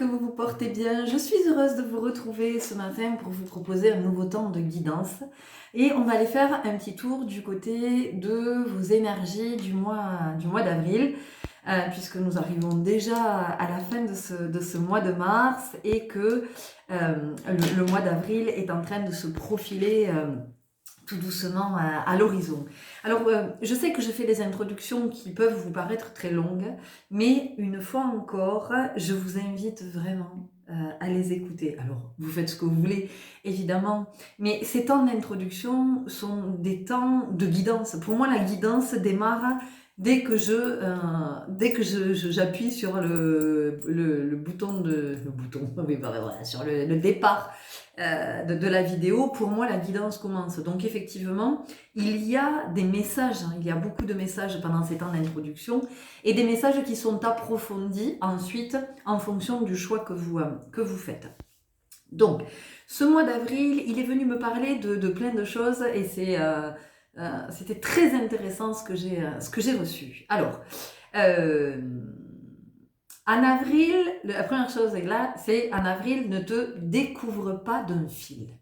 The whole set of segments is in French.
que vous vous portez bien. Je suis heureuse de vous retrouver ce matin pour vous proposer un nouveau temps de guidance. Et on va aller faire un petit tour du côté de vos énergies du mois d'avril, puisque nous arrivons déjà à la fin de ce mois de mars et que le mois d'avril est en train de se profiler tout doucement à l'horizon. Alors, je sais que je fais des introductions qui peuvent vous paraître très longues, mais une fois encore, je vous invite vraiment à les écouter. Alors, vous faites ce que vous voulez, évidemment, mais ces temps d'introduction sont des temps de guidance. Pour moi, la guidance démarre dès que j'appuie sur le bouton oui, voilà, sur le départ de la vidéo. Pour moi, la guidance commence. Donc effectivement, il y a des messages, il y a beaucoup de messages pendant ces temps d'introduction et des messages qui sont approfondis ensuite en fonction du choix que vous faites. Donc, ce mois d'avril, il est venu me parler de plein de choses et c'était très intéressant ce que j'ai reçu. Alors, en avril, la première chose est là, c'est en avril, ne te découvre pas d'un fil.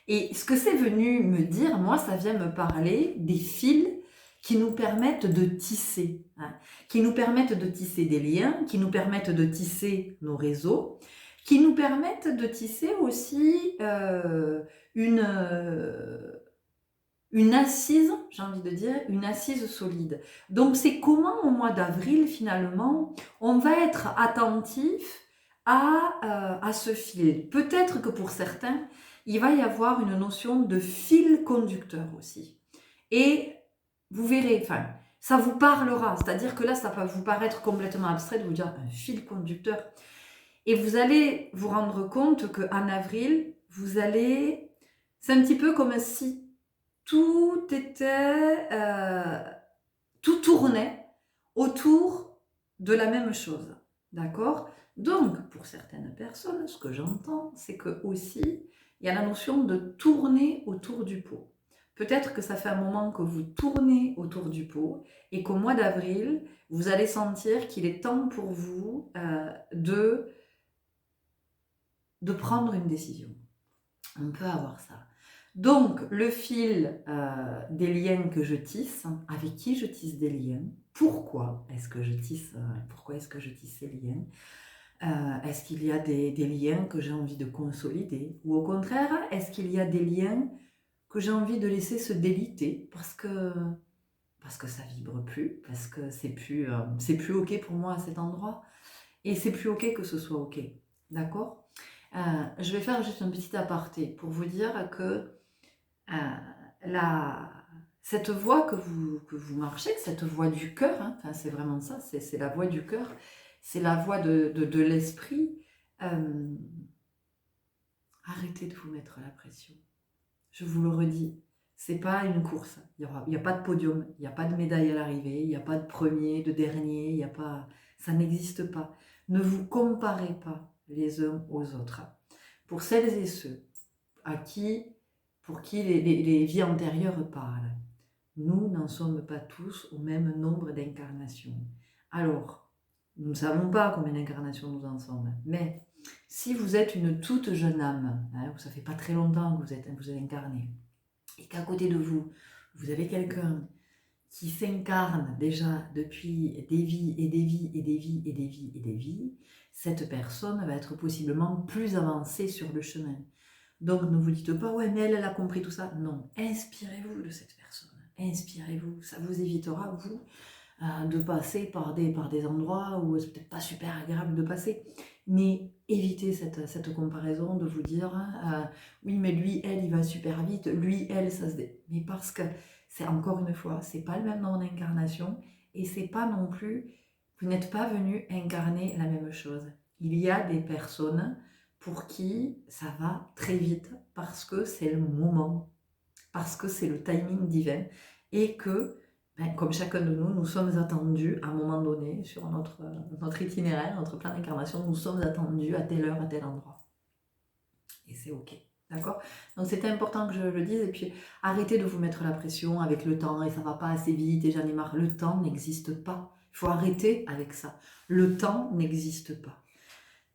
Et ce que c'est venu me dire, moi, ça vient me parler des fils qui nous permettent de tisser, hein, qui nous permettent de tisser des liens, qui nous permettent de tisser nos réseaux, qui nous permettent de tisser aussi une assise, j'ai envie de dire, une assise solide. Donc c'est comment au mois d'avril, finalement, on va être attentif à ce fil. Peut-être que pour certains, il va y avoir une notion de fil conducteur aussi. Et vous verrez, enfin, ça vous parlera, c'est-à-dire que là, ça peut vous paraître complètement abstrait de vous dire un fil conducteur. Et vous allez vous rendre compte qu'en avril, c'est un petit peu comme si tout tournait autour de la même chose, d'accord? Donc, pour certaines personnes, ce que j'entends, c'est que aussi, il y a la notion de tourner autour du pot. Peut-être que ça fait un moment que vous tournez autour du pot et qu'au mois d'avril, vous allez sentir qu'il est temps pour vous de prendre une décision. On peut avoir ça. Donc, le fil des liens que je tisse, avec qui je tisse des liens, pourquoi est-ce que je tisse ces liens, est-ce qu'il y a des liens que j'ai envie de consolider, ou au contraire, est-ce qu'il y a des liens que j'ai envie de laisser se déliter parce que ça vibre plus, parce que c'est plus ok pour moi à cet endroit, et c'est plus ok que ce soit ok, d'accord? Je vais faire juste un petit aparté pour vous dire que cette voie que vous marchez, cette voie du cœur, hein, enfin, c'est vraiment ça, c'est la voie du cœur, c'est la voie de l'esprit. Arrêtez de vous mettre la pression. Je vous le redis, c'est pas une course. Il n'y a pas de podium, il n'y a pas de médaille à l'arrivée, il n'y a pas de premier, de dernier, ça n'existe pas. Ne vous comparez pas les uns aux autres. Pour celles et ceux pour qui les vies antérieures parlent, nous n'en sommes pas tous au même nombre d'incarnations. Alors, nous ne savons pas combien d'incarnations nous en sommes, mais si vous êtes une toute jeune âme, hein, ça fait pas très longtemps que vous êtes incarné, et qu'à côté de vous, vous avez quelqu'un qui s'incarne déjà depuis des vies et des vies et des vies et des vies et des vies, cette personne va être possiblement plus avancée sur le chemin. Donc ne vous dites pas, ouais, mais elle a compris tout ça. Non, inspirez-vous de cette personne. Inspirez-vous. Ça vous évitera, vous, de passer par des endroits où c'est peut-être pas super agréable de passer. Mais évitez cette comparaison de vous dire, oui, mais lui, elle, il va super vite. Lui, elle, ça se... Mais parce que, c'est encore une fois, c'est pas le même nombre d'incarnations et c'est pas non plus... Vous n'êtes pas venu incarner la même chose. Il y a des personnes pour qui ça va très vite parce que c'est le moment, parce que c'est le timing divin et que, comme chacun de nous, nous sommes attendus à un moment donné sur notre itinéraire, notre plan d'incarnation, nous sommes attendus à telle heure, à tel endroit. Et c'est ok. D'accord? Donc c'était important que je le dise, et puis arrêtez de vous mettre la pression avec le temps, et ça va pas assez vite, et j'en ai marre. Le temps n'existe pas. Il faut arrêter avec ça. Le temps n'existe pas.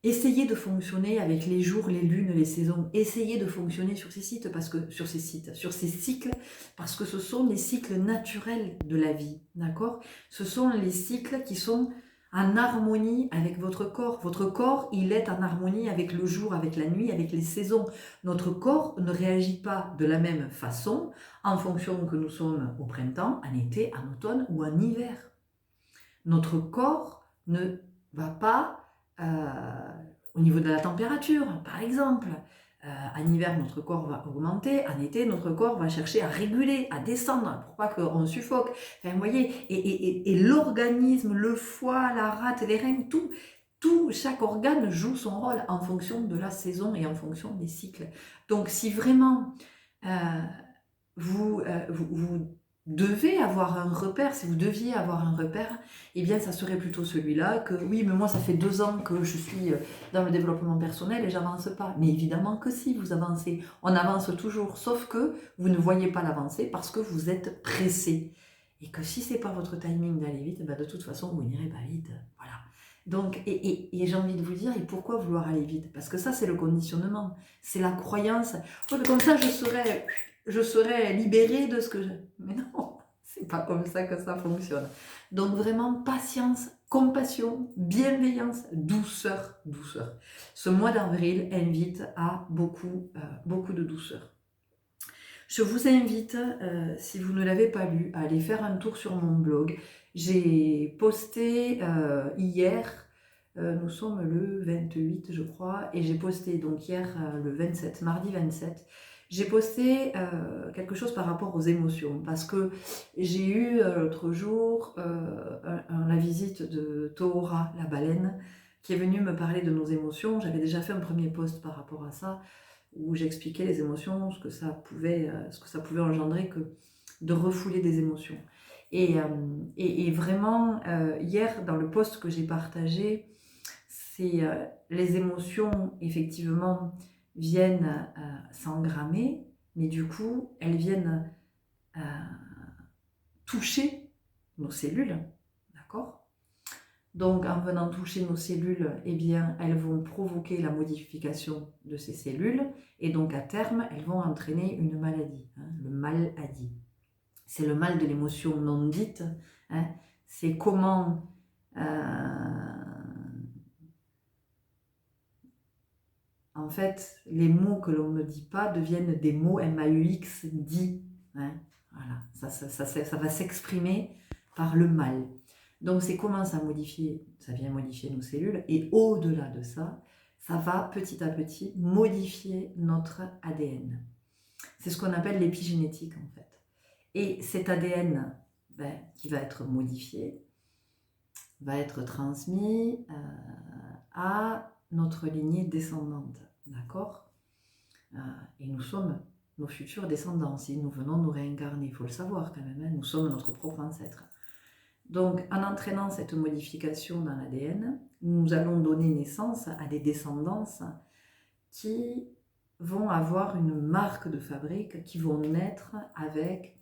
Essayez de fonctionner avec les jours, les lunes, les saisons. Essayez de fonctionner sur ces sites, sur ces cycles, parce que ce sont les cycles naturels de la vie, d'accord? Ce sont les cycles qui sont en harmonie avec votre corps. Votre corps, il est en harmonie avec le jour, avec la nuit, avec les saisons. Notre corps ne réagit pas de la même façon en fonction que nous sommes au printemps, en été, en automne ou en hiver. Notre corps ne va pas au niveau de la température, par exemple. En hiver, notre corps va augmenter. En été, notre corps va chercher à réguler, à descendre pour pas qu'on suffoque. Enfin, vous voyez, et l'organisme, le foie, la rate, les reins, chaque organe joue son rôle en fonction de la saison et en fonction des cycles. Donc, si vraiment vous devez avoir un repère, si vous deviez avoir un repère, eh bien ça serait plutôt celui-là, que oui, mais moi ça fait 2 ans que je suis dans le développement personnel et j'avance pas. Mais évidemment que si, vous avancez. On avance toujours, sauf que vous ne voyez pas l'avancée parce que vous êtes pressé. Et que si c'est pas votre timing d'aller vite, bah de toute façon vous n'irez pas vite. Voilà. Donc, et j'ai envie de vous dire, et pourquoi vouloir aller vite? Parce que ça c'est le conditionnement, c'est la croyance. Oh, comme ça je serais libérée de ce que je... Mais non, c'est pas comme ça que ça fonctionne. Donc vraiment, patience, compassion, bienveillance, douceur, douceur. Ce mois d'avril invite à beaucoup de douceur. Je vous invite, si vous ne l'avez pas lu, à aller faire un tour sur mon blog. J'ai posté hier, nous sommes le 28 je crois, et j'ai posté donc hier le 27, mardi 27, j'ai posté quelque chose par rapport aux émotions, parce que j'ai eu l'autre jour la visite de Tohora, la baleine, qui est venue me parler de nos émotions. J'avais déjà fait un premier post par rapport à ça, où j'expliquais les émotions, ce que ça pouvait engendrer que de refouler des émotions. Et vraiment, hier, dans le post que j'ai partagé, c'est les émotions, effectivement, viennent s'engrammer, mais du coup, elles viennent toucher nos cellules, d'accord? Donc, en venant toucher nos cellules, eh bien, elles vont provoquer la modification de ces cellules, et donc à terme, elles vont entraîner une maladie, hein, le mal-adi. C'est le mal de l'émotion non dite, hein, c'est comment en fait, les mots que l'on ne dit pas deviennent des mots MAUX dits. Hein, voilà, ça va s'exprimer par le mal. Donc c'est comment ça vient modifier nos cellules, et au-delà de ça, ça va petit à petit modifier notre ADN. C'est ce qu'on appelle l'épigénétique en fait. Et cet ADN qui va être modifié, va être transmis à notre lignée descendante, d'accord? Et nous sommes nos futurs descendants, si nous venons nous réincarner, il faut le savoir quand même, hein, nous sommes notre propre ancêtre. Donc, en entraînant cette modification dans l'ADN, nous allons donner naissance à des descendances qui vont avoir une marque de fabrique, qui vont naître avec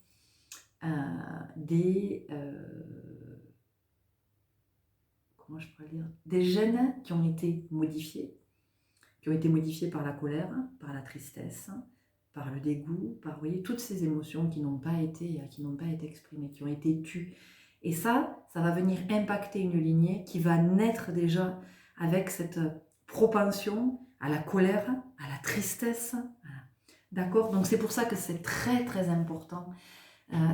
comment je pourrais dire, des gènes qui ont été modifiés par la colère, par la tristesse, par le dégoût, par, vous voyez, toutes ces émotions qui n'ont pas été exprimées, qui ont été tues. Et ça va venir impacter une lignée qui va naître déjà avec cette propension à la colère, à la tristesse. D'accord? Donc c'est pour ça que c'est très très important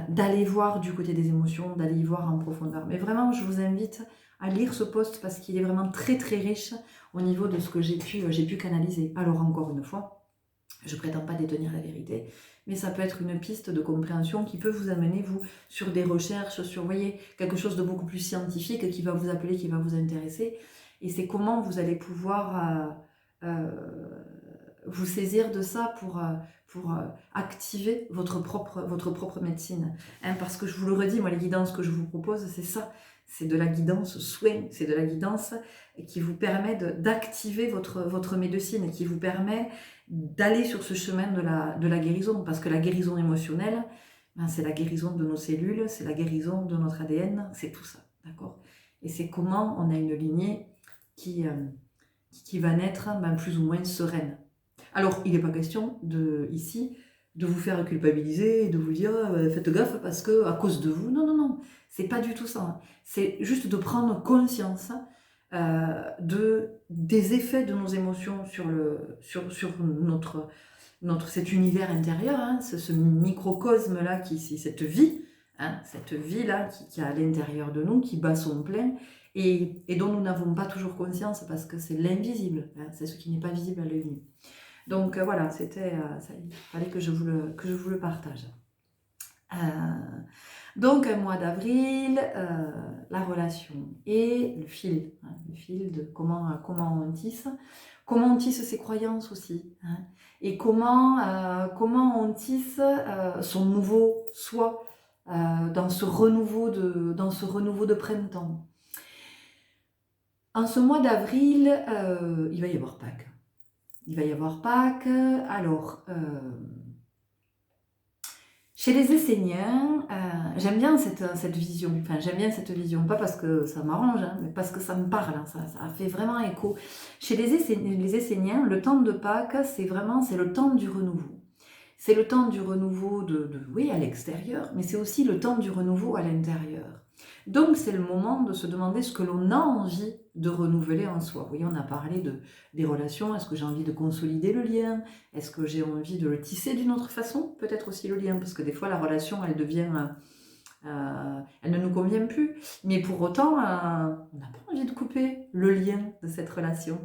d'aller voir du côté des émotions, d'aller y voir en profondeur. Mais vraiment, je vous invite à lire ce post parce qu'il est vraiment très très riche au niveau de ce que j'ai pu canaliser. Alors encore une fois, je ne prétends pas détenir la vérité, mais ça peut être une piste de compréhension qui peut vous amener, vous, sur des recherches, sur, voyez, quelque chose de beaucoup plus scientifique qui va vous appeler, qui va vous intéresser. Et c'est comment vous allez pouvoir vous saisir de ça pour activer votre propre médecine. Hein, parce que je vous le redis, moi, les guidances que je vous propose, c'est ça. C'est de la guidance soin, c'est de la guidance qui vous permet d'activer votre médecine, qui vous permet d'aller sur ce chemin de la guérison. Parce que la guérison émotionnelle, c'est la guérison de nos cellules, c'est la guérison de notre ADN, c'est tout ça. D'accord? Et c'est comment on a une lignée qui qui va naître plus ou moins sereine. Alors, il n'est pas question ici de vous faire culpabiliser et de vous dire faites gaffe parce que à cause de vous. Non, non, non, c'est pas du tout ça. C'est juste de prendre conscience des effets de nos émotions sur cet univers intérieur, hein, ce microcosme-là, cette vie, hein, cette vie-là qui est à l'intérieur de nous, qui bat son plein, et dont nous n'avons pas toujours conscience parce que c'est l'invisible, hein, c'est ce qui n'est pas visible à l'œil nu. Donc voilà, il fallait que je vous le partage. Donc un mois d'avril, la relation et le fil de comment on tisse ses croyances aussi, hein, et comment on tisse son nouveau soi dans ce renouveau de printemps. En ce mois d'avril, il va y avoir Pâques. Alors, chez les Esséniens, j'aime bien cette vision. Enfin, j'aime bien cette vision, pas parce que ça m'arrange, hein, mais parce que ça me parle. Hein, ça fait vraiment écho. Chez les Esséniens, le temps de Pâques, c'est le temps du renouveau. C'est le temps du renouveau oui, à l'extérieur, mais c'est aussi le temps du renouveau à l'intérieur. Donc, c'est le moment de se demander ce que l'on a envie de renouveler en soi. Vous voyez, on a parlé des relations. Est-ce que j'ai envie de consolider le lien? Est-ce que j'ai envie de le tisser d'une autre façon? Peut-être aussi le lien, parce que des fois, la relation, elle ne nous convient plus. Mais pour autant, on n'a pas envie de couper le lien de cette relation.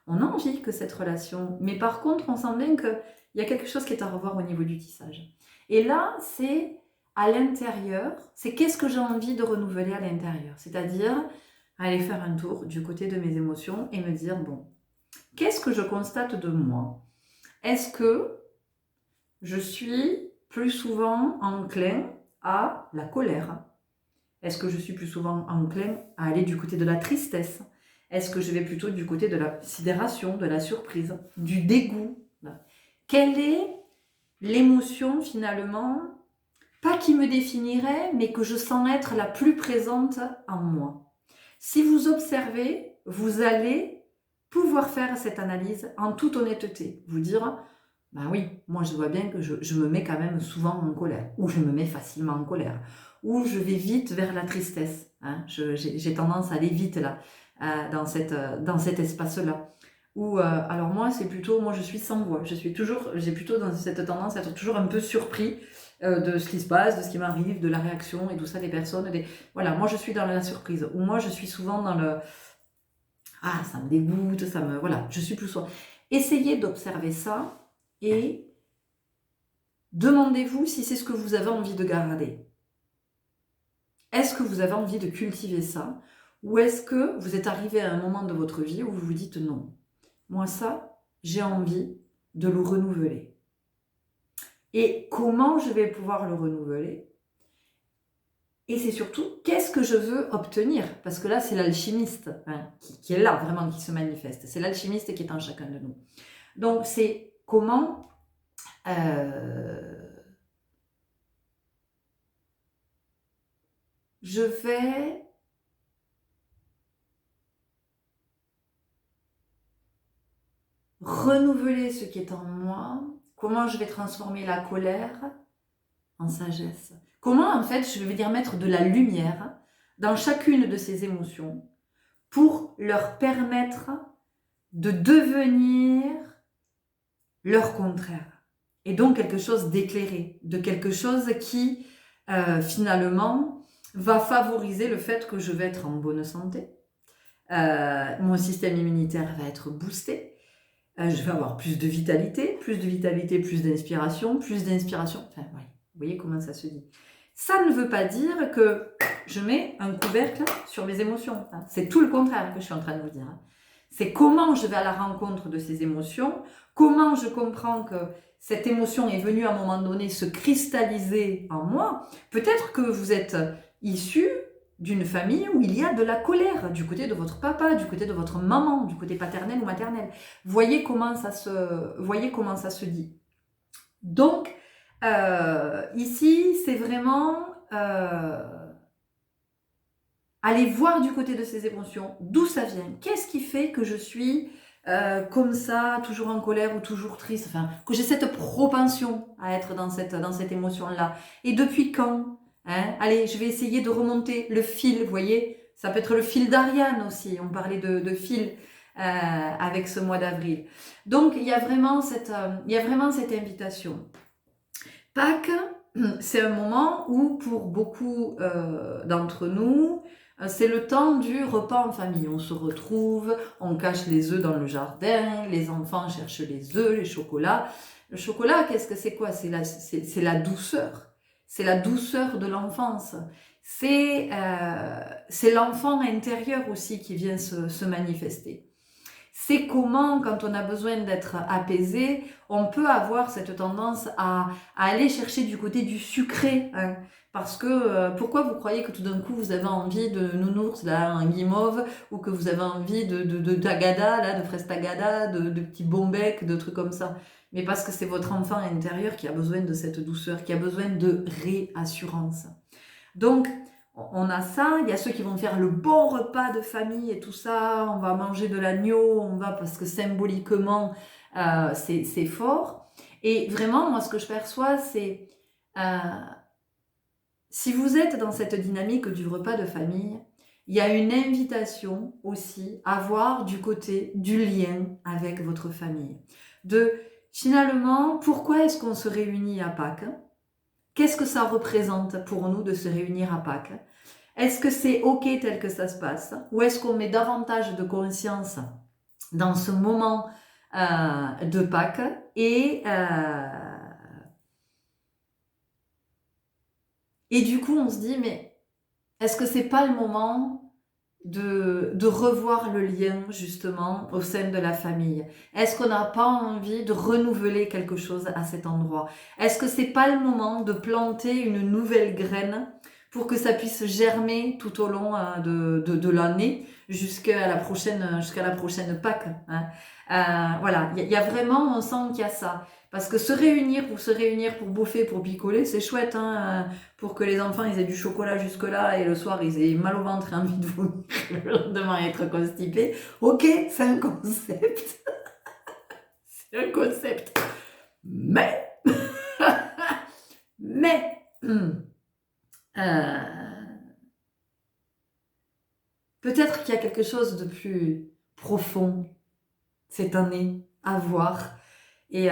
On a envie que cette relation... Mais par contre, on sent bien qu'il y a quelque chose qui est à revoir au niveau du tissage. Et là, c'est à l'intérieur, c'est qu'est-ce que j'ai envie de renouveler à l'intérieur. C'est-à-dire aller faire un tour du côté de mes émotions et me dire, bon, qu'est-ce que je constate de moi? Est-ce que je suis plus souvent enclin à la colère? Est-ce que je suis plus souvent enclin à aller du côté de la tristesse? Est-ce que je vais plutôt du côté de la sidération, de la surprise, du dégoût? Quelle est l'émotion finalement, pas qui me définirait, mais que je sens être la plus présente en moi? Si vous observez, vous allez pouvoir faire cette analyse en toute honnêteté. Vous dire, ben oui, moi je vois bien que je me mets quand même souvent en colère, ou je me mets facilement en colère, ou je vais vite vers la tristesse. Hein. J'ai tendance à aller vite là, dans cet espace-là. Ou alors moi c'est plutôt, moi je suis sans voix. J'ai plutôt dans cette tendance à être toujours un peu surpris de ce qui se passe, de ce qui m'arrive, de la réaction et tout ça des personnes. Voilà, moi je suis dans la surprise. Ou moi je suis souvent dans le ça me dégoûte, voilà, je suis plus souvent. Essayez d'observer ça et demandez-vous si c'est ce que vous avez envie de garder. Est-ce que vous avez envie de cultiver ça? Ou est-ce que vous êtes arrivé à un moment de votre vie où vous vous dites non, moi ça, j'ai envie de le renouveler. Et comment je vais pouvoir le renouveler? Et c'est surtout, qu'est-ce que je veux obtenir? Parce que là, c'est l'alchimiste qui est là, vraiment, qui se manifeste. C'est l'alchimiste qui est en chacun de nous. Donc, c'est comment je vais renouveler ce qui est en moi, comment je vais transformer la colère en sagesse. Comment, en fait, je vais dire mettre de la lumière dans chacune de ces émotions pour leur permettre de devenir leur contraire. Et donc quelque chose d'éclairé, de quelque chose qui, finalement, va favoriser le fait que je vais être en bonne santé. Mon système immunitaire va être boosté. Je vais avoir plus de vitalité, plus d'inspiration, Enfin, ouais, vous voyez comment ça se dit. Ça ne veut pas dire que je mets un couvercle sur mes émotions. Hein. C'est tout le contraire que je suis en train de vous dire. Hein. C'est comment je vais à la rencontre de ces émotions, comment je comprends que cette émotion est venue à un moment donné se cristalliser en moi. Peut-être que vous êtes issu d'une famille où il y a de la colère du côté de votre papa, du côté de votre maman, du côté paternel ou maternel. Voyez comment ça se dit. Donc, ici, c'est vraiment aller voir du côté de ces émotions, d'où ça vient. Qu'est-ce qui fait que je suis comme ça, toujours en colère ou toujours triste, enfin, que j'ai cette propension à être dans cette émotion-là. Et depuis quand, hein? Allez, je vais essayer de remonter le fil, vous voyez, ça peut être le fil d'Ariane aussi, on parlait de fil avec ce mois d'avril. Donc, il y a vraiment cette invitation. Pâques, c'est un moment où, pour beaucoup d'entre nous, c'est le temps du repas en famille. On se retrouve, on cache les œufs dans le jardin, les enfants cherchent les œufs, les chocolats. Le chocolat, qu'est-ce que c'est quoi? C'est la douceur. C'est la douceur de l'enfance. C'est l'enfant intérieur aussi qui vient se manifester. C'est comment, quand on a besoin d'être apaisé, on peut avoir cette tendance à aller chercher du côté du sucré. Hein. Parce que, pourquoi vous croyez que tout d'un coup vous avez envie de nounours, là, un guimauve, ou que vous avez envie de tagada, là, de fraise tagada, de petits bombecs, de trucs comme ça? Mais parce que c'est votre enfant intérieur qui a besoin de cette douceur, qui a besoin de réassurance. Donc, on a ça, il y a ceux qui vont faire le bon repas de famille et tout ça, on va manger de l'agneau, on va parce que symboliquement c'est fort. Et vraiment, moi ce que je perçois, c'est si vous êtes dans cette dynamique du repas de famille, il y a une invitation aussi à voir du côté du lien avec votre famille. De finalement, pourquoi est-ce qu'on se réunit à Pâques ? Qu'est-ce que ça représente pour nous de se réunir à Pâques? Est-ce que c'est OK tel que ça se passe? Ou est-ce qu'on met davantage de conscience dans ce moment de Pâques et du coup, on se dit, mais est-ce que c'est pas le moment de revoir le lien, justement, au sein de la famille? Est-ce qu'on n'a pas envie de renouveler quelque chose à cet endroit? Est-ce que c'est pas le moment de planter une nouvelle graine pour que ça puisse germer tout au long de l'année jusqu'à la prochaine Pâques, hein? Voilà, il y a vraiment, on sent qu'il y a ça. Parce que se réunir pour bouffer, pour picoler, c'est chouette, hein, pour que les enfants ils aient du chocolat jusque-là et le soir ils aient mal au ventre et envie de vomir le lendemain être constipés. Ok, c'est un concept. C'est un concept. Mais, mais, peut-être qu'il y a quelque chose de plus profond cette année à voir. Et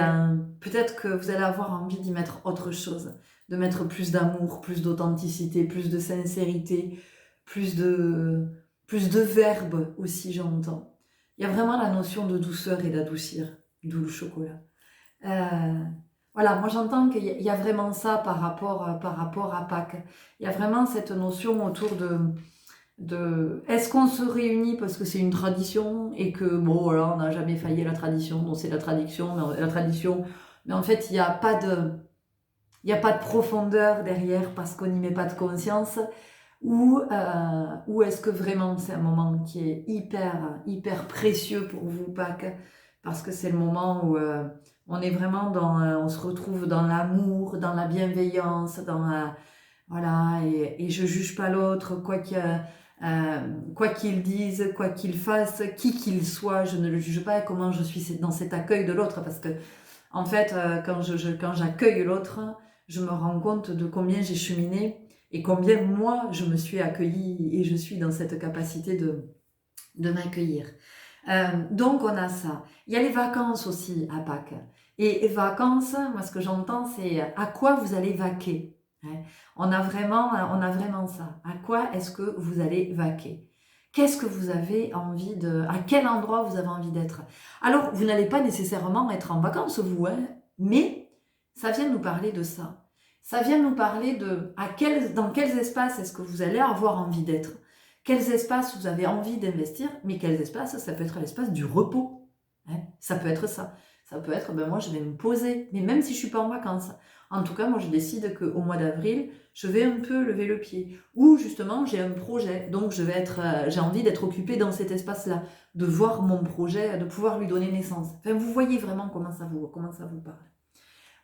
peut-être que vous allez avoir envie d'y mettre autre chose, de mettre plus d'amour, plus d'authenticité, plus de sincérité, plus de verbe aussi, j'entends. Il y a vraiment la notion de douceur et d'adoucir, d'où le chocolat. Voilà, moi j'entends qu'il y a vraiment ça par rapport à Pâques. Il y a vraiment cette notion autour de est-ce qu'on se réunit parce que c'est une tradition et que bon voilà on n'a jamais failli à la tradition, donc c'est la tradition, mais en fait il n'y a pas de profondeur derrière parce qu'on n'y met pas de conscience, ou est-ce que vraiment c'est un moment qui est hyper précieux pour vous, Pâques, parce que c'est le moment où on est vraiment on se retrouve dans l'amour, dans la bienveillance, voilà, et je juge pas l'autre, quoi qu'il dise, quoi qu'il fasse, qui qu'il soit, je ne le juge pas. Comment je suis dans cet accueil de l'autre, parce que en fait, quand j'accueille l'autre, je me rends compte de combien j'ai cheminé et combien moi je me suis accueillie et je suis dans cette capacité de m'accueillir. Donc on a ça. Il y a les vacances aussi à Pâques. Et vacances, moi ce que j'entends, c'est à quoi vous allez vaquer. Hein. On a vraiment ça. À quoi est-ce que vous allez vaquer? Qu'est-ce que vous avez envie à quel endroit vous avez envie d'être? Alors, vous n'allez pas nécessairement être en vacances, vous, hein, mais ça vient nous parler de ça. Ça vient nous parler dans quels espaces est-ce que vous allez avoir envie d'être? Quels espaces vous avez envie d'investir? Mais quels espaces? Ça peut être l'espace du repos. Hein, ça peut être ça. Ça peut être, moi je vais me poser, mais même si je suis pas en vacances. En tout cas, moi je décide qu'au mois d'avril, je vais un peu lever le pied. Ou justement, j'ai un projet, donc j'ai envie d'être occupée dans cet espace-là, de voir mon projet, de pouvoir lui donner naissance. Enfin, vous voyez vraiment comment ça vous parle.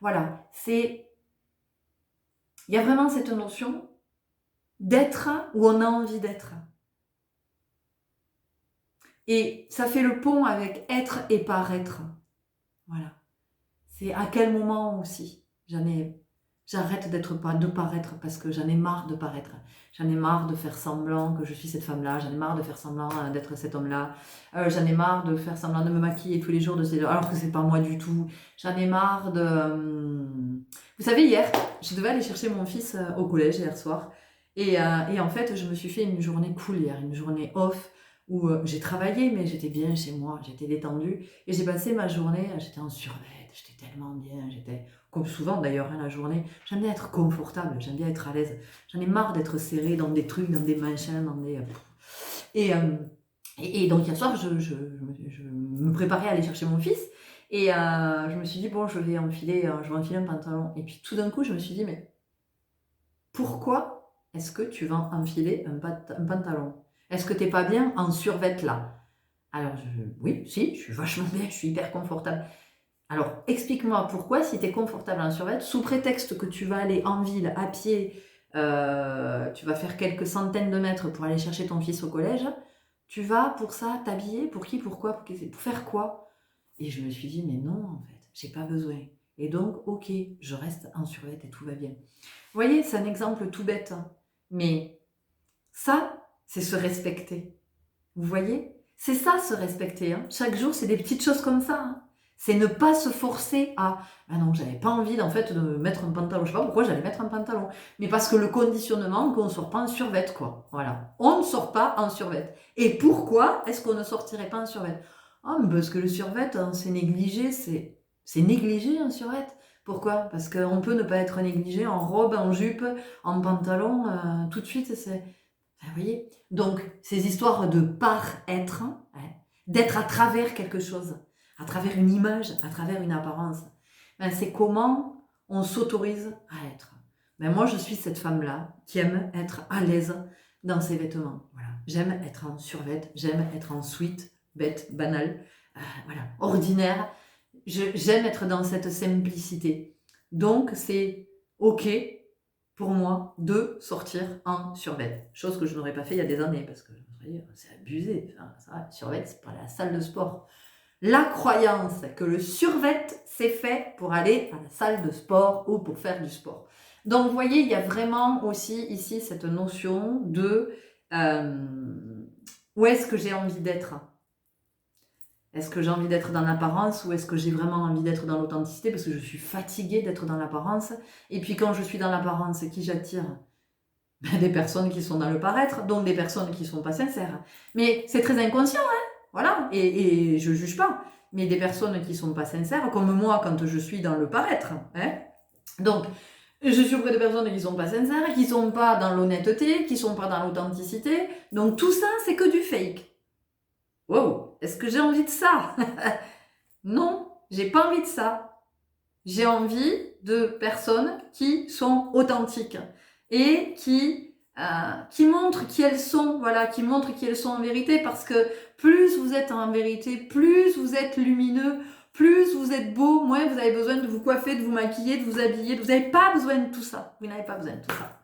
Voilà, il y a vraiment cette notion d'être où on a envie d'être. Et ça fait le pont avec être et paraître. Voilà. C'est à quel moment aussi j'arrête de paraître parce que j'en ai marre de paraître. J'en ai marre de faire semblant que je suis cette femme-là. J'en ai marre de faire semblant d'être cet homme-là. J'en ai marre de faire semblant de me maquiller tous les jours alors que c'est pas moi du tout. J'en ai marre de... Vous savez, hier, je devais aller chercher mon fils au collège hier soir. Et en fait, je me suis fait une journée cool hier, une journée off où j'ai travaillé, mais j'étais bien chez moi, j'étais détendue. Et j'ai passé ma journée, j'étais en survêt, j'étais tellement bien, j'étais, comme souvent d'ailleurs, la journée, j'aime bien être confortable, j'aime bien être à l'aise. J'en ai marre d'être serrée dans des trucs, dans des machins, dans des... Et donc hier soir, je me préparais à aller chercher mon fils. Et je me suis dit, bon, je vais enfiler un pantalon. Et puis tout d'un coup, je me suis dit, mais pourquoi est-ce que tu vas enfiler un pantalon? Est-ce que t'es pas bien en survêt là? Alors, oui, si, je suis vachement bien, je suis hyper confortable. Alors, explique-moi pourquoi, si tu es confortable en survêt, sous prétexte que tu vas aller en ville à pied, tu vas faire quelques centaines de mètres pour aller chercher ton fils au collège, tu vas pour ça t'habiller, pour qui, pourquoi, pour faire quoi? Et je me suis dit, mais non, en fait, j'ai pas besoin. Et donc, ok, je reste en survêt et tout va bien. Vous voyez, c'est un exemple tout bête, hein, mais ça, c'est se respecter. Vous voyez? C'est ça, se respecter. Hein. Chaque jour, c'est des petites choses comme ça. Hein. C'est ne pas se forcer à... Ah non, j'avais pas envie, en fait, de mettre un pantalon. Je sais pas pourquoi j'allais mettre un pantalon. Mais parce que le conditionnement, qu'on ne sort pas en survêt, quoi. Voilà. On ne sort pas en survêt. Et pourquoi est-ce qu'on ne sortirait pas en survêt? Ah, mais parce que le survêt, hein, c'est négligé. C'est négligé, un survêt. Pourquoi? Parce qu'on peut ne pas être négligé en robe, en jupe, en pantalon. Tout de suite, c'est... Vous voyez? Donc, ces histoires de paraître, hein, d'être à travers quelque chose, à travers une image, à travers une apparence, ben, c'est comment on s'autorise à être. Ben, moi, je suis cette femme-là qui aime être à l'aise dans ses vêtements. Voilà. J'aime être en survêt, j'aime être en sweat, bête, banal, voilà, ordinaire. J'aime être dans cette simplicité. Donc, c'est OK pour moi de sortir en survêt. Chose que je n'aurais pas fait il y a des années, parce que je me serais dit, c'est abusé. Enfin, ça, survêt, c'est pas la salle de sport. La croyance que le survêt, c'est fait pour aller à la salle de sport ou pour faire du sport. Donc, vous voyez, il y a vraiment aussi ici cette notion de où est-ce que j'ai envie d'être? Est-ce que j'ai envie d'être dans l'apparence ou est-ce que j'ai vraiment envie d'être dans l'authenticité? Parce que je suis fatiguée d'être dans l'apparence. Et puis quand je suis dans l'apparence, qui j'attire? Ben, des personnes qui sont dans le paraître, donc des personnes qui ne sont pas sincères. Mais c'est très inconscient, hein, voilà, et je ne juge pas. Mais des personnes qui ne sont pas sincères, comme moi quand je suis dans le paraître. Hein. Donc, je suis auprès de personnes qui ne sont pas sincères, qui ne sont pas dans l'honnêteté, qui ne sont pas dans l'authenticité. Donc tout ça, c'est que du fake. Wow, est-ce que j'ai envie de ça? Non, j'ai pas envie de ça. J'ai envie de personnes qui sont authentiques et qui montrent qui elles sont, voilà, qui montrent qui elles sont en vérité, parce que plus vous êtes en vérité, plus vous êtes lumineux, plus vous êtes beau, moins vous avez besoin de vous coiffer, de vous maquiller, de vous habiller. Vous n'avez pas besoin de tout ça. Vous n'avez pas besoin de tout ça.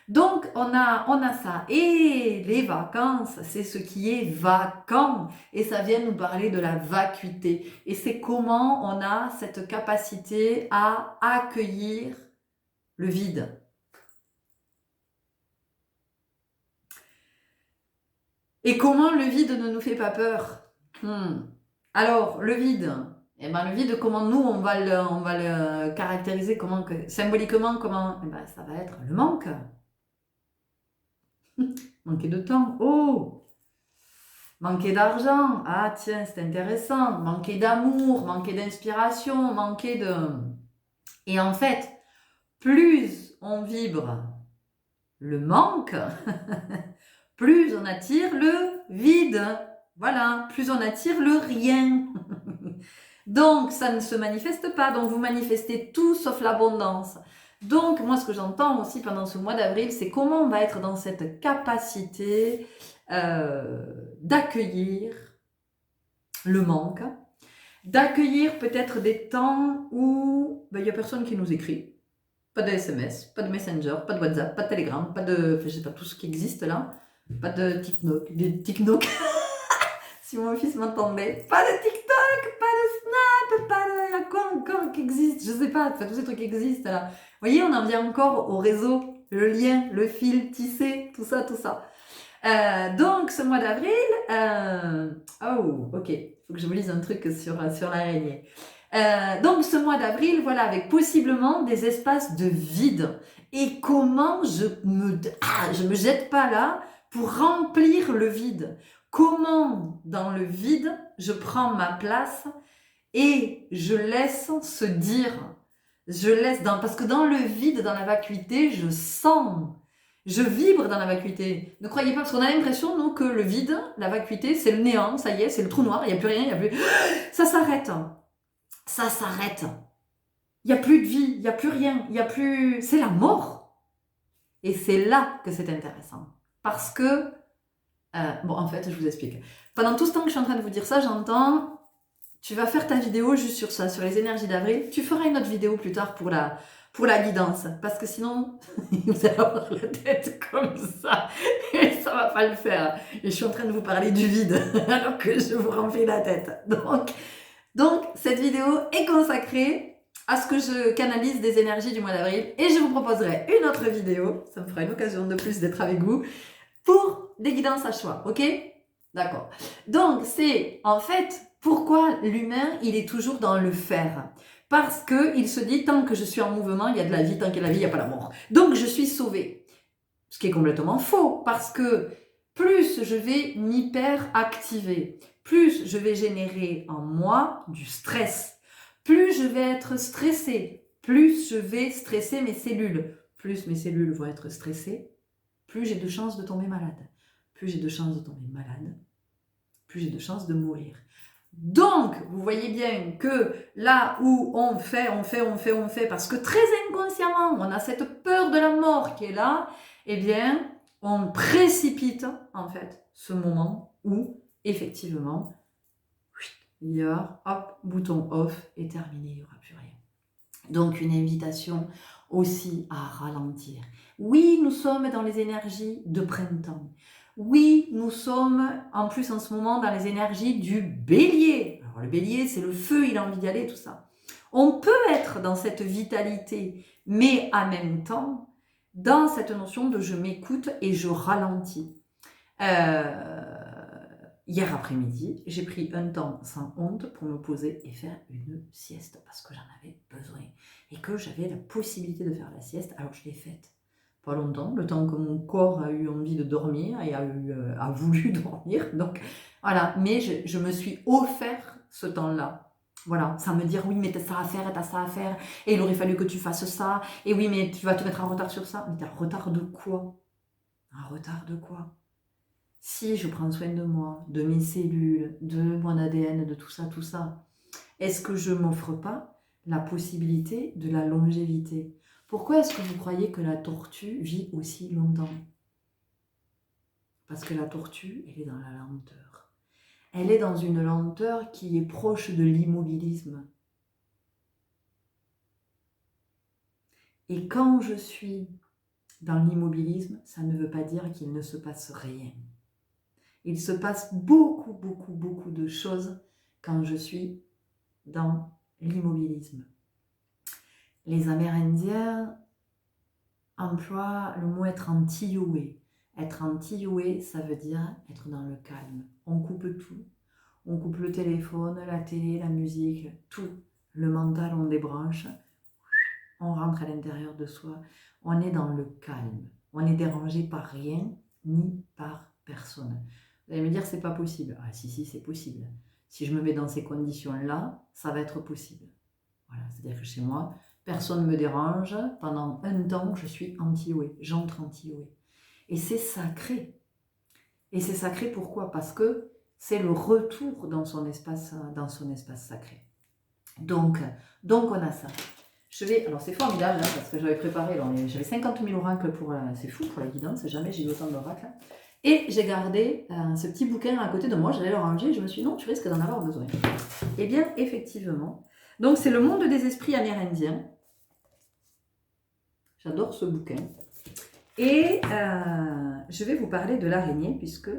Donc, on a ça. Et les vacances, c'est ce qui est vacant. Et ça vient nous parler de la vacuité. Et c'est comment on a cette capacité à accueillir le vide. Et comment le vide ne nous fait pas peur? Alors, le vide. Eh ben, le vide, comment nous, on va le caractériser, symboliquement, comment? Eh ben, ça va être le manque. Manquer de temps, oh! Manquer d'argent, ah tiens, c'est intéressant. Manquer d'amour, manquer d'inspiration, manquer de... Et en fait, plus on vibre le manque, plus on attire le vide. Voilà, plus on attire le rien. Donc, ça ne se manifeste pas. Donc, vous manifestez tout sauf l'abondance. Donc, moi, ce que j'entends aussi pendant ce mois d'avril, c'est comment on va être dans cette capacité d'accueillir le manque, d'accueillir peut-être des temps où il n'y a personne qui nous écrit, pas de SMS, pas de Messenger, pas de WhatsApp, pas de Telegram, pas de, je sais pas, tout ce qui existe là, pas de TikTok, Si mon fils m'entendait, pas de TikTok, pas de Snap, pas de... Il y a quoi encore qui existe? Je sais pas, tous ces trucs existent là. Vous voyez, on en vient encore au réseau, le lien, le fil tissé, tout ça, tout ça. Donc, ce mois d'avril... Oh, ok, il faut que je vous lise un truc sur l'araignée. Donc, ce mois d'avril, voilà, avec possiblement des espaces de vide. Et comment je me jette pas là pour remplir le vide. Comment, dans le vide, je prends ma place et je laisse se dire. Parce que dans le vide, dans la vacuité, je sens, je vibre dans la vacuité. Ne croyez pas, parce qu'on a l'impression, nous, que le vide, la vacuité, c'est le néant, ça y est, c'est le trou noir, il n'y a plus rien, il n'y a plus... Ça s'arrête. Ça s'arrête. Il n'y a plus de vie, il n'y a plus rien, il n'y a plus... C'est la mort. Et c'est là que c'est intéressant. Parce que... bon, en fait, je vous explique. Pendant tout ce temps que je suis en train de vous dire ça, j'entends... Tu vas faire ta vidéo juste sur ça, sur les énergies d'avril. Tu feras une autre vidéo plus tard pour la guidance. Parce que sinon, vous allez avoir la tête comme ça. Et ça va pas le faire. Et je suis en train de vous parler du vide, alors que je vous remplis la tête. Donc, cette vidéo est consacrée à ce que je canalise des énergies du mois d'avril. Et je vous proposerai une autre vidéo. Ça me fera une occasion de plus d'être avec vous. Pour des guidances à choix. Ok? D'accord. Donc, c'est en fait... Pourquoi l'humain, il est toujours dans le faire? Parce qu'il se dit, tant que je suis en mouvement, il y a de la vie, tant qu'il y a la vie, il n'y a pas la mort. Donc je suis sauvé. Ce qui est complètement faux, parce que plus je vais m'hyper-activer, plus je vais générer en moi du stress, plus je vais être stressé, plus je vais stresser mes cellules, plus mes cellules vont être stressées, plus j'ai de chances de tomber malade. Plus j'ai de chances de tomber malade, plus j'ai de chances de mourir. Donc, vous voyez bien que là où on fait, parce que très inconsciemment, on a cette peur de la mort qui est là, eh bien, on précipite, en fait, ce moment où, effectivement, il y a, hop, bouton off, et terminé, il n'y aura plus rien. Donc, une invitation aussi à ralentir. Oui, nous sommes dans les énergies de printemps. Oui, nous sommes en plus en ce moment dans les énergies du bélier. Alors le bélier, c'est le feu, il a envie d'y aller, tout ça. On peut être dans cette vitalité, mais en même temps, dans cette notion de je m'écoute et je ralentis. Hier après-midi, j'ai pris un temps sans honte pour me poser et faire une sieste parce que j'en avais besoin et que j'avais la possibilité de faire la sieste, alors je l'ai faite. Pas longtemps, le temps que mon corps a eu envie de dormir et a voulu dormir. Donc voilà, mais je me suis offert ce temps-là. Voilà, sans me dire oui, mais t'as ça à faire, t'as ça à faire, et il aurait fallu que tu fasses ça, et oui, mais tu vas te mettre en retard sur ça. Mais t'as retard de quoi? Un retard de quoi? Si je prends soin de moi, de mes cellules, de mon ADN, de tout ça, est-ce que je ne m'offre pas la possibilité de la longévité? Pourquoi est-ce que vous croyez que la tortue vit aussi longtemps? Parce que la tortue, elle est dans la lenteur. Elle est dans une lenteur qui est proche de l'immobilisme. Et quand je suis dans l'immobilisme, ça ne veut pas dire qu'il ne se passe rien. Il se passe beaucoup de choses quand je suis dans l'immobilisme. Les Amérindiens emploient le mot être en tiyoué. Être en tiyoué, ça veut dire être dans le calme. On coupe tout. On coupe le téléphone, la télé, la musique, tout. Le mental, on débranche. On rentre à l'intérieur de soi. On est dans le calme. On n'est dérangé par rien ni par personne. Vous allez me dire, c'est pas possible. Ah si, c'est possible. Si je me mets dans ces conditions-là, ça va être possible. Voilà, c'est-à-dire que chez moi, personne ne me dérange. Pendant un temps, je suis anti-OE, j'entre anti-OE. Et c'est sacré. Et c'est sacré pourquoi? Parce que c'est le retour dans son espace sacré. Donc on a ça. Alors c'est formidable, hein, parce que j'avais préparé, j'avais 50 000 oracles pour, c'est fou pour la guidance, jamais j'ai eu autant d'oracles. Et j'ai gardé ce petit bouquin à côté de moi, j'allais le ranger, et je me suis dit non, tu risques d'en avoir besoin. Eh bien, effectivement. Donc c'est le monde des esprits amérindiens. J'adore ce bouquin. Et je vais vous parler de l'araignée, puisque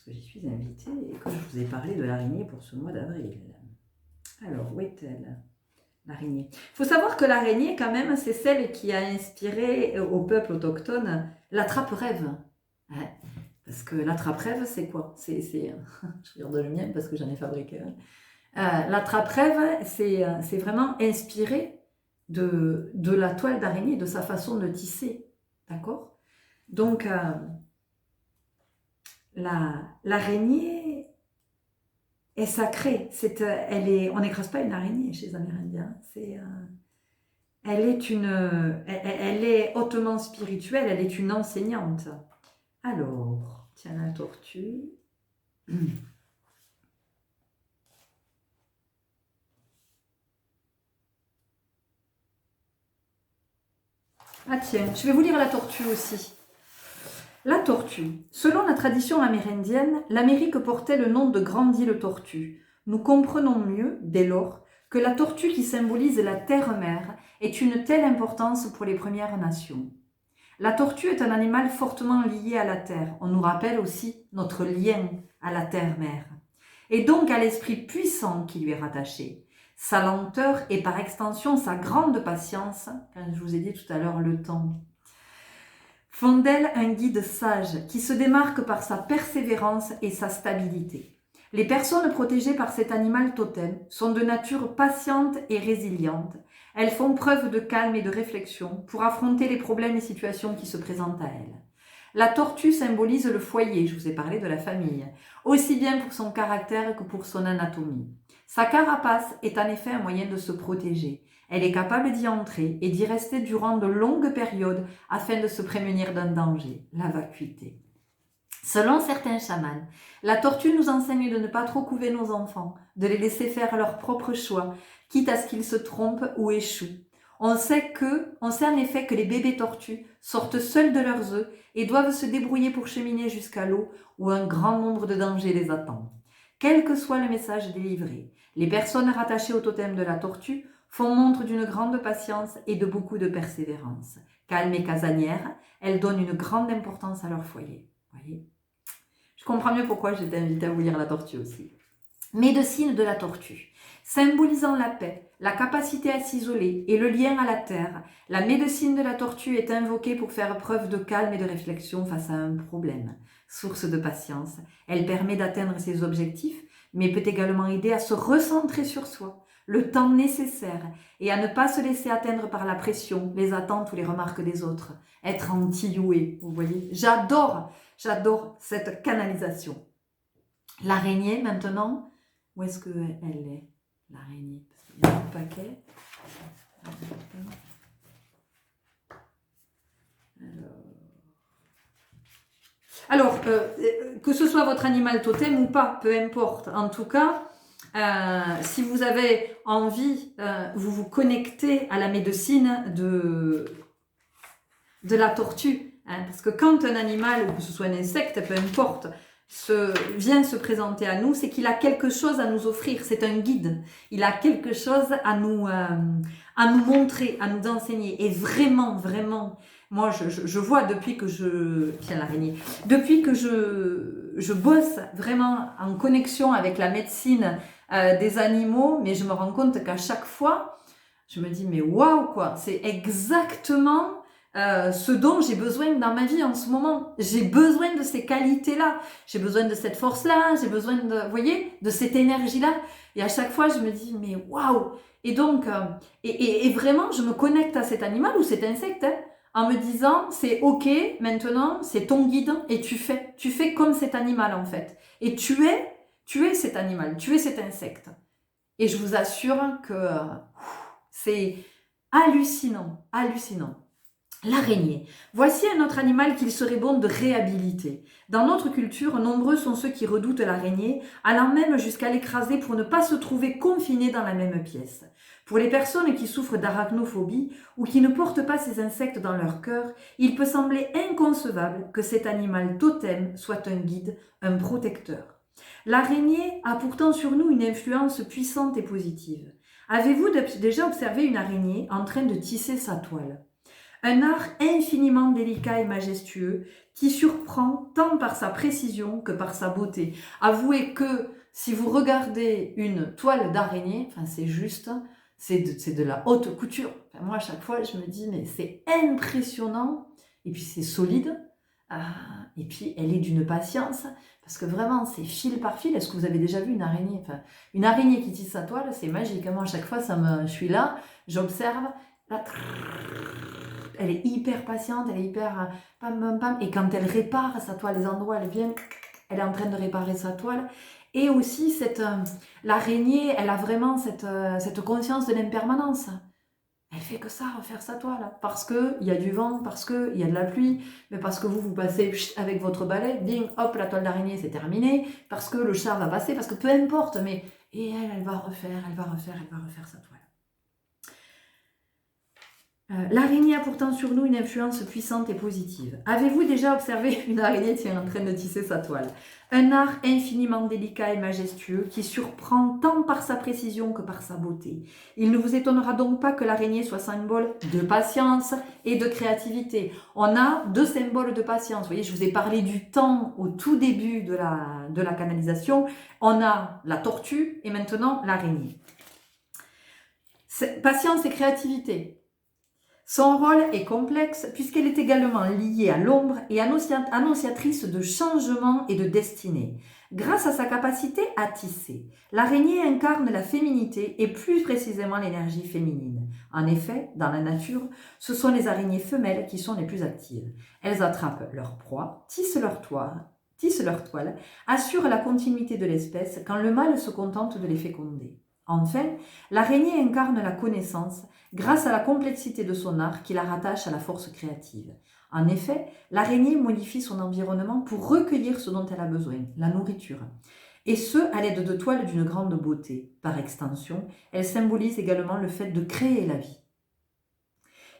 que j'y suis invitée et que je vous ai parlé de l'araignée pour ce mois d'avril. Alors, où est-elle, l'araignée? Il faut savoir que l'araignée, quand même, c'est celle qui a inspiré au peuple autochtone l'attrape-rêve. Ouais. Parce que l'attrape-rêve, c'est quoi? Je regarde le mien parce que j'en ai fabriqué un. L'attrape-rêve, c'est vraiment inspiré de la toile d'araignée, de sa façon de tisser. D'accord? Donc, l'araignée est sacrée. On n'écrase pas une araignée chez les Amérindiens. Elle est hautement spirituelle, elle est une enseignante. Alors, tiens, la tortue. Ah tiens, je vais vous lire la tortue aussi. La tortue. Selon la tradition amérindienne, l'Amérique portait le nom de Grande Île Tortue. Nous comprenons mieux, dès lors, que la tortue qui symbolise la terre-mère est une telle importance pour les Premières Nations. La tortue est un animal fortement lié à la terre. On nous rappelle aussi notre lien à la terre-mère. Et donc à l'esprit puissant qui lui est rattaché. Sa lenteur et par extension sa grande patience, quand je vous ai dit tout à l'heure le temps, font d'elle un guide sage qui se démarque par sa persévérance et sa stabilité. Les personnes protégées par cet animal totem sont de nature patiente et résiliente. Elles font preuve de calme et de réflexion pour affronter les problèmes et situations qui se présentent à elles. La tortue symbolise le foyer, je vous ai parlé de la famille, aussi bien pour son caractère que pour son anatomie. Sa carapace est en effet un moyen de se protéger. Elle est capable d'y entrer et d'y rester durant de longues périodes afin de se prémunir d'un danger, la vacuité. Selon certains chamans, la tortue nous enseigne de ne pas trop couver nos enfants, de les laisser faire leurs propres choix, quitte à ce qu'ils se trompent ou échouent. On sait en effet que les bébés tortues sortent seuls de leurs œufs et doivent se débrouiller pour cheminer jusqu'à l'eau où un grand nombre de dangers les attend. Quel que soit le message délivré, les personnes rattachées au totem de la tortue font montre d'une grande patience et de beaucoup de persévérance. Calmes et casanières, elles donnent une grande importance à leur foyer. Voyez, je comprends mieux pourquoi j'ai été invitée à vous lire la tortue aussi. Médecine de la tortue. Symbolisant la paix, la capacité à s'isoler et le lien à la terre, la médecine de la tortue est invoquée pour faire preuve de calme et de réflexion face à un problème. Source de patience, elle permet d'atteindre ses objectifs, mais peut également aider à se recentrer sur soi, le temps nécessaire, et à ne pas se laisser atteindre par la pression, les attentes ou les remarques des autres. Être anti-joué, vous voyez. J'adore cette canalisation. L'araignée, maintenant, où est-ce qu'elle est, l'araignée? Parce qu'il y a un paquet. Alors, que ce soit votre animal totem ou pas, peu importe. En tout cas, si vous avez envie, vous vous connectez à la médecine de la tortue. Hein, parce que quand un animal, ou que ce soit un insecte, peu importe, vient se présenter à nous, c'est qu'il a quelque chose à nous offrir. C'est un guide. Il a quelque chose à nous montrer, à nous enseigner. Et vraiment, vraiment, moi, je vois depuis que depuis que je bosse vraiment en connexion avec la médecine des animaux, mais je me rends compte qu'à chaque fois, je me dis, mais waouh, quoi, c'est exactement ce dont j'ai besoin dans ma vie en ce moment. J'ai besoin de ces qualités-là, j'ai besoin de cette force-là, j'ai besoin de, vous voyez, de cette énergie-là. Et à chaque fois, je me dis, mais waouh. Et donc, et vraiment, je me connecte à cet animal ou cet insecte, hein, en me disant, c'est ok, maintenant, c'est ton guide et tu fais comme cet animal en fait. Et tu es cet animal, tu es cet insecte. Et je vous assure que c'est hallucinant, hallucinant. L'araignée. Voici un autre animal qu'il serait bon de réhabiliter. Dans notre culture, nombreux sont ceux qui redoutent l'araignée, allant même jusqu'à l'écraser pour ne pas se trouver confinés dans la même pièce. Pour les personnes qui souffrent d'arachnophobie ou qui ne portent pas ces insectes dans leur cœur, il peut sembler inconcevable que cet animal totem soit un guide, un protecteur. L'araignée a pourtant sur nous une influence puissante et positive. Avez-vous déjà observé une araignée en train de tisser sa toile ? Un art infiniment délicat et majestueux qui surprend tant par sa précision que par sa beauté. Avouez que si vous regardez une toile d'araignée, enfin c'est juste, c'est de la haute couture. Enfin, moi à chaque fois je me dis mais c'est impressionnant et puis c'est solide et puis elle est d'une patience parce que vraiment c'est fil par fil. Est-ce que vous avez déjà vu une araignée? Enfin, une araignée qui tisse sa toile, c'est magique. Moi à chaque fois je suis là, j'observe. Là, elle est hyper patiente, elle est hyper pam pam pam, et quand elle répare sa toile, les endroits, elle vient, elle est en train de réparer sa toile. Et aussi l'araignée, elle a vraiment cette conscience de l'impermanence. Elle fait que ça, refaire sa toile, parce que il y a du vent, parce que il y a de la pluie, mais parce que vous passez avec votre balai, bing, hop, la toile d'araignée c'est terminé, parce que le chat va passer, parce que peu importe, mais et elle va refaire, elle va refaire sa toile. L'araignée a pourtant sur nous une influence puissante et positive. Avez-vous déjà observé une araignée qui est en train de tisser sa toile? Un art infiniment délicat et majestueux qui surprend tant par sa précision que par sa beauté. Il ne vous étonnera donc pas que l'araignée soit symbole de patience et de créativité. On a deux symboles de patience. Vous voyez, je vous ai parlé du temps au tout début de la canalisation. On a la tortue et maintenant l'araignée. Patience et créativité. Son rôle est complexe puisqu'elle est également liée à l'ombre et annonciatrice de changement et de destinée. Grâce à sa capacité à tisser, l'araignée incarne la féminité et plus précisément l'énergie féminine. En effet, dans la nature, ce sont les araignées femelles qui sont les plus actives. Elles attrapent leur proie, tissent leur toile, assurent la continuité de l'espèce quand le mâle se contente de les féconder. Enfin, l'araignée incarne la connaissance grâce à la complexité de son art qui la rattache à la force créative. En effet, l'araignée modifie son environnement pour recueillir ce dont elle a besoin, la nourriture. Et ce, à l'aide de toiles d'une grande beauté. Par extension, elle symbolise également le fait de créer la vie.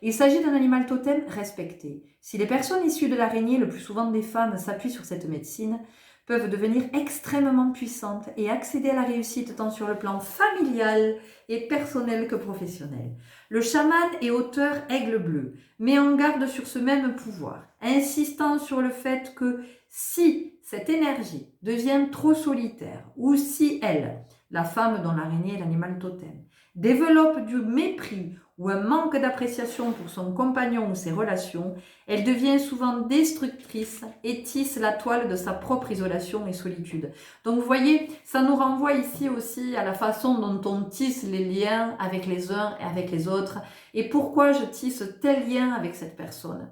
Il s'agit d'un animal totem respecté. Si les personnes issues de l'araignée, le plus souvent des femmes, s'appuient sur cette médecine, peuvent devenir extrêmement puissantes et accéder à la réussite tant sur le plan familial et personnel que professionnel. Le chaman et auteur Aigle Bleu met en garde sur ce même pouvoir, insistant sur le fait que si cette énergie devient trop solitaire ou si elle, la femme dont l'araignée est l'animal totem, développe du mépris ou un manque d'appréciation pour son compagnon ou ses relations, elle devient souvent destructrice et tisse la toile de sa propre isolation et solitude. Donc vous voyez, ça nous renvoie ici aussi à la façon dont on tisse les liens avec les uns et avec les autres, et pourquoi je tisse tel lien avec cette personne.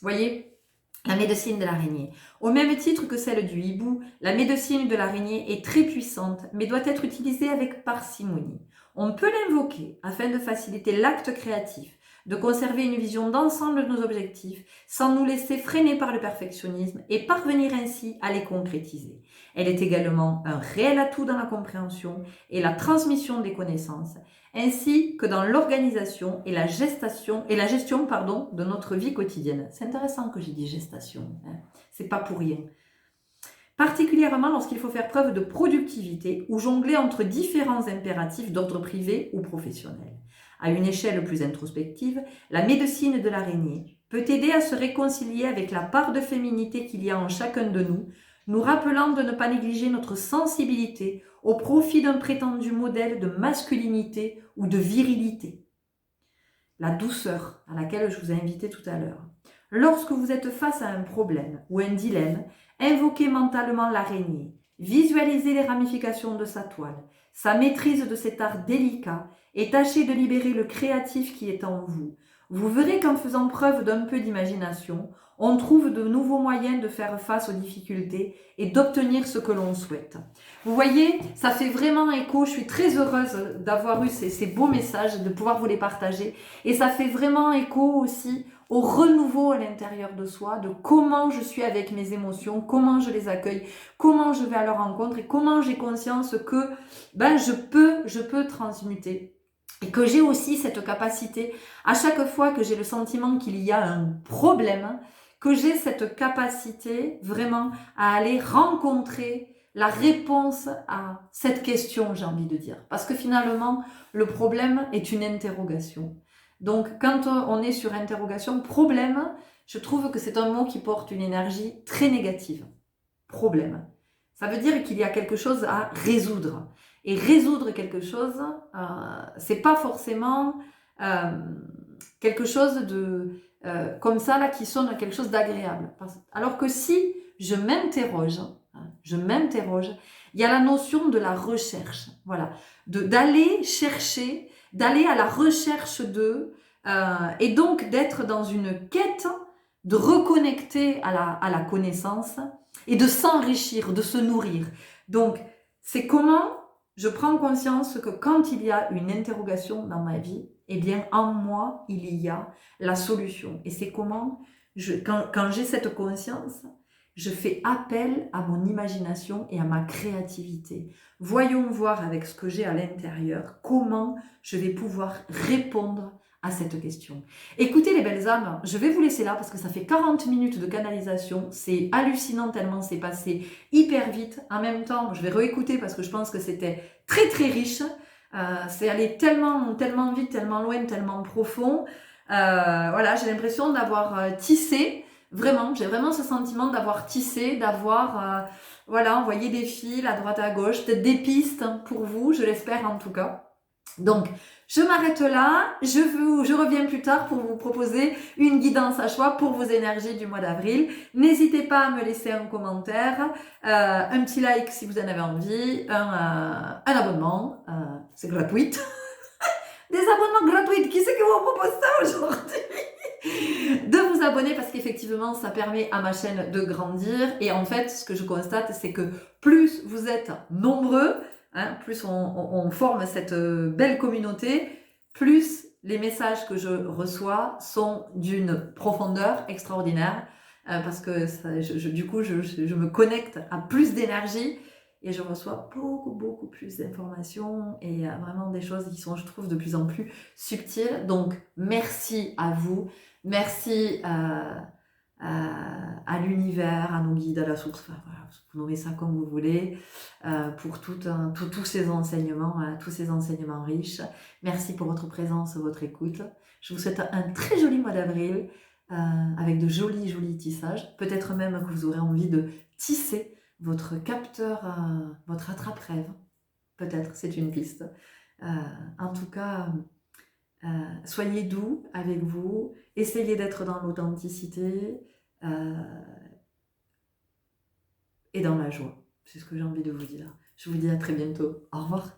Vous voyez, la médecine de l'araignée. Au même titre que celle du hibou, la médecine de l'araignée est très puissante, mais doit être utilisée avec parcimonie. On peut l'invoquer afin de faciliter l'acte créatif, de conserver une vision d'ensemble de nos objectifs sans nous laisser freiner par le perfectionnisme et parvenir ainsi à les concrétiser. Elle est également un réel atout dans la compréhension et la transmission des connaissances, ainsi que dans l'organisation et la gestion de notre vie quotidienne. C'est intéressant que j'ai dit gestation, hein. C'est pas pour rien. Particulièrement lorsqu'il faut faire preuve de productivité ou jongler entre différents impératifs d'ordre privé ou professionnel. À une échelle plus introspective, la médecine de l'araignée peut aider à se réconcilier avec la part de féminité qu'il y a en chacun de nous, nous rappelant de ne pas négliger notre sensibilité au profit d'un prétendu modèle de masculinité ou de virilité. La douceur à laquelle je vous ai invité tout à l'heure. Lorsque vous êtes face à un problème ou un dilemme, invoquez mentalement l'araignée, visualisez les ramifications de sa toile, sa maîtrise de cet art délicat et tâchez de libérer le créatif qui est en vous. Vous verrez qu'en faisant preuve d'un peu d'imagination, on trouve de nouveaux moyens de faire face aux difficultés et d'obtenir ce que l'on souhaite. Vous voyez, ça fait vraiment écho. Je suis très heureuse d'avoir eu ces beaux messages, de pouvoir vous les partager. Et ça fait vraiment écho aussi au renouveau à l'intérieur de soi, de comment je suis avec mes émotions, comment je les accueille, comment je vais à leur rencontre et comment j'ai conscience que je peux transmuter. Et que j'ai aussi cette capacité, à chaque fois que j'ai le sentiment qu'il y a un problème, que j'ai cette capacité vraiment à aller rencontrer la réponse à cette question, j'ai envie de dire. Parce que finalement, le problème est une interrogation. Donc, quand on est sur interrogation, problème, je trouve que c'est un mot qui porte une énergie très négative. Problème. Ça veut dire qu'il y a quelque chose à résoudre. Et résoudre quelque chose, c'est pas forcément euh, quelque chose de comme ça là qui sonne quelque chose d'agréable. Alors que si je m'interroge, il y a la notion de la recherche, voilà, d'aller chercher, d'aller à la recherche et donc d'être dans une quête, de reconnecter à la connaissance et de s'enrichir, de se nourrir. Donc, c'est comment je prends conscience que quand il y a une interrogation dans ma vie, eh bien, en moi, il y a la solution. Et c'est comment, quand j'ai cette conscience, je fais appel à mon imagination et à ma créativité. Voyons voir avec ce que j'ai à l'intérieur, comment je vais pouvoir répondre à cette question. Écoutez les belles âmes, je vais vous laisser là parce que ça fait 40 minutes de canalisation. C'est hallucinant tellement c'est passé hyper vite. En même temps, je vais réécouter parce que je pense que c'était très très riche. C'est allé tellement, tellement vite, tellement loin, tellement profond. Voilà, j'ai l'impression d'avoir tissé. Vraiment, j'ai vraiment ce sentiment d'avoir tissé, d'avoir voilà, envoyé des fils à droite à gauche, peut-être des pistes pour vous, je l'espère en tout cas. Donc, je m'arrête là, je reviens plus tard pour vous proposer une guidance à choix pour vos énergies du mois d'avril. N'hésitez pas à me laisser un commentaire, un petit like si vous en avez envie, un abonnement, c'est gratuit. Des abonnements gratuits, qui c'est qui vous propose ça aujourd'hui? De vous abonner parce qu'effectivement ça permet à ma chaîne de grandir et en fait ce que je constate c'est que plus vous êtes nombreux, plus on forme cette belle communauté, plus les messages que je reçois sont d'une profondeur extraordinaire parce que ça, du coup je me connecte à plus d'énergie et je reçois beaucoup plus d'informations et vraiment des choses qui sont, je trouve, de plus en plus subtiles. Donc merci à vous, merci à l'univers, à nos guides, à la source, enfin, voilà, vous nommez ça comme vous voulez, pour tous ces enseignements, tous ces enseignements riches. Merci pour votre présence, votre écoute. Je vous souhaite un très joli mois d'avril, avec de jolis tissages. Peut-être même que vous aurez envie de tisser votre capteur, votre attrape-rêve. Peut-être, c'est une piste. En tout cas, soyez doux avec vous, essayez d'être dans l'authenticité et dans la joie. C'est ce que j'ai envie de vous dire. Je vous dis à très bientôt. Au revoir.